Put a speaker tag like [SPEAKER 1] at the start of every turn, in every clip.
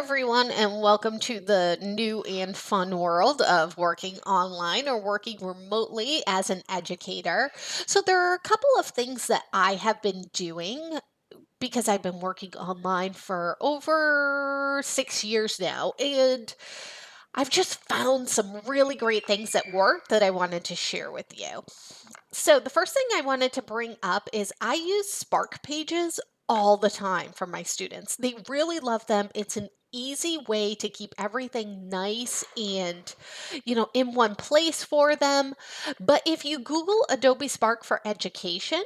[SPEAKER 1] everyone, and welcome to the new and fun world of working online or working remotely as an educator. So, there are a couple of things that I have been doing because I've been working online for over 6 years now, and I've just found some really great things that work that I wanted to share with you. So, the first thing I wanted to bring up is I use Spark Pages all the time for my students. They really love them. It's an easy way to keep everything nice and, in one place for them. But if you Google Adobe Spark for Education,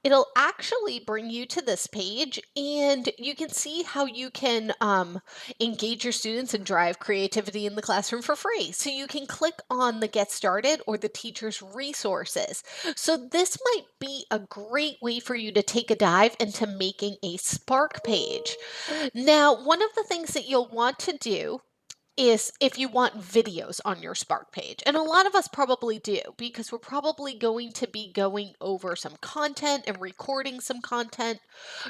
[SPEAKER 1] it'll actually bring you to this page and you can see how you can engage your students and drive creativity in the classroom for free. So you can click on the Get Started or the Teacher's Resources. So this might be a great way for you to take a dive into making a Spark page. Now, one of the things that you'll want to do is if you want videos on your Spark page. And a lot of us probably do because we're probably going to be going over some content and recording some content.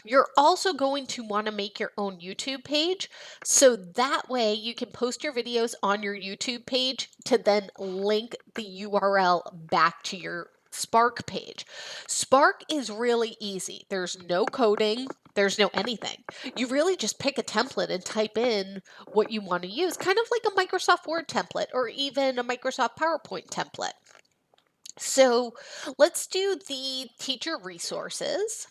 [SPEAKER 1] You're also going to want to make your own YouTube page. So that way you can post your videos on your YouTube page to then link the URL back to your Spark page. Spark is really easy. There's no coding. There's no anything. You really just pick a template and type in what you want to use, kind of like a Microsoft Word template or even a Microsoft PowerPoint template. So let's do the teacher resources.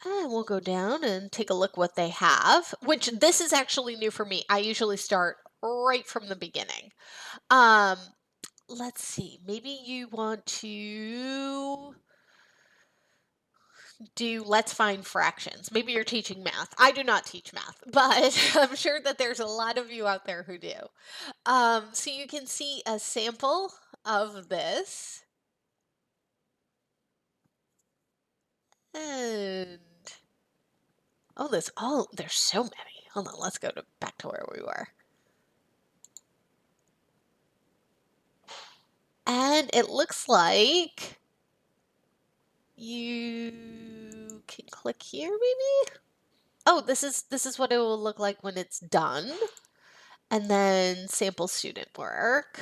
[SPEAKER 1] And we'll go down and take a look what they have, which this is actually new for me. I usually start right from the beginning. Let's see, maybe you want to do let's find fractions. Maybe you're teaching math. I do not teach math, but I'm sure that there's a lot of you out there who do. So you can see a sample of this. And there's so many. Hold on, let's go back to where we were. And it looks like you can click here maybe. Oh, this is what it will look like when it's done. And then sample student work.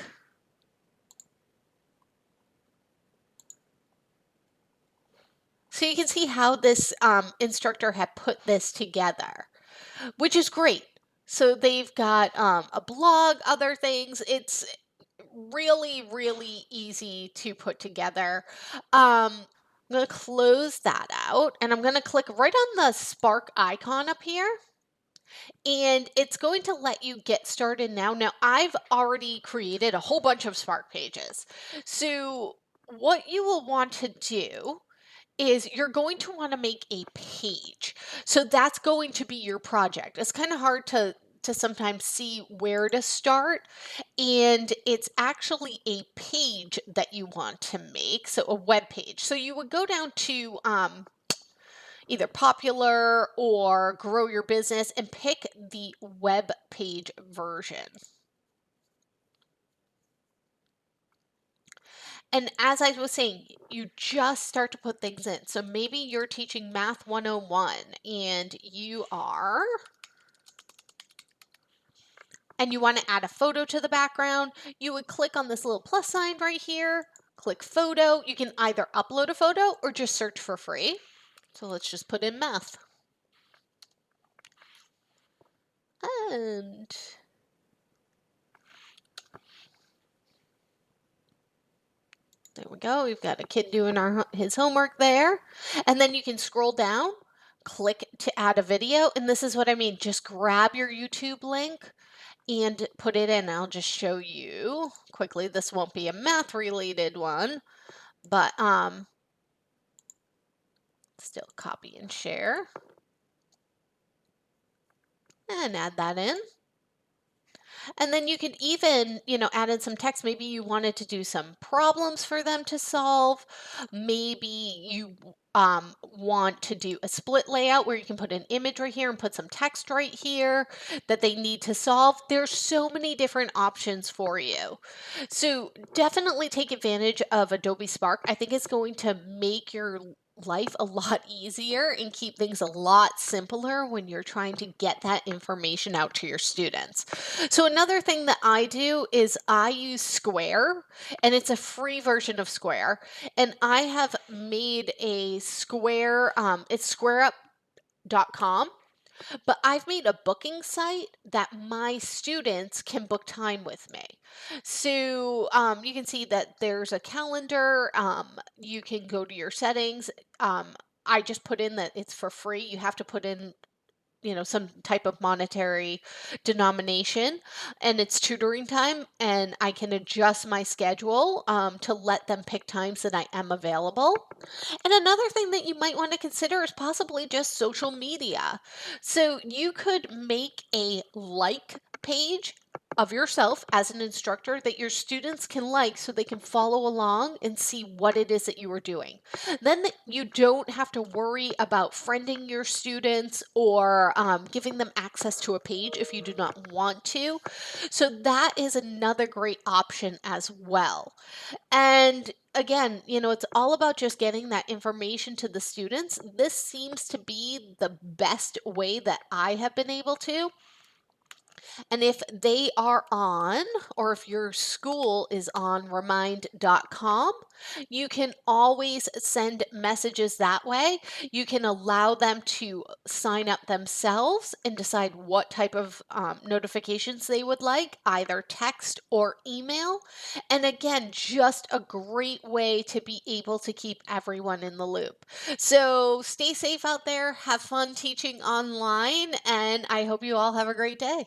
[SPEAKER 1] So you can see how this instructor had put this together, which is great. So they've got a blog, other things. It's really, really easy to put together. I'm going to close that out and I'm going to click right on the Spark icon up here. And it's going to let you get started now. Now, I've already created a whole bunch of Spark pages. So what you will want to do is you're going to want to make a page. So that's going to be your project. It's kind of hard to sometimes see where to start, and it's actually a page that you want to make, so a web page. So you would go down to either Popular or Grow Your Business and pick the web page version. And as I was saying, you just start to put things in. So maybe you're teaching Math 101 and you want to add a photo to the background. You would click on this little plus sign right here, click photo. You can either upload a photo or just search for free. So let's just put in math. And there we go. We've got a kid doing his homework there. And then you can scroll down, click to add a video. And this is what I mean. Just grab your YouTube link and put it in. I'll just show you quickly. This won't be a math related one, but still copy and share. And add that in. And then you could even, add in some text. Maybe you wanted to do some problems for them to solve. Maybe you want to do a split layout where you can put an image right here and put some text right here that they need to solve. There's so many different options for you. So definitely take advantage of Adobe Spark. I think it's going to make your life a lot easier and keep things a lot simpler when you're trying to get that information out to your students. So another thing that I do is I use Square, and it's a free version of Square, and I have made a Square, it's squareup.com, but I've made a booking site that my students can book time with me. So you can see that there's a calendar. You can go to your settings. I just put in that it's for free. You have to put in, some type of monetary denomination, and it's tutoring time, and I can adjust my schedule to let them pick times that I am available. And another thing that you might want to consider is possibly just social media. So you could make a like page of yourself as an instructor that your students can like so they can follow along and see what it is that you are doing. Then you don't have to worry about friending your students or giving them access to a page if you do not want to. So that is another great option as well. And again, it's all about just getting that information to the students. This seems to be the best way that I have been able to. And if they are on, or if your school is on remind.com, you can always send messages that way. You can allow them to sign up themselves and decide what type of notifications they would like, either text or email. And again, just a great way to be able to keep everyone in the loop. So stay safe out there, have fun teaching online, and I hope you all have a great day.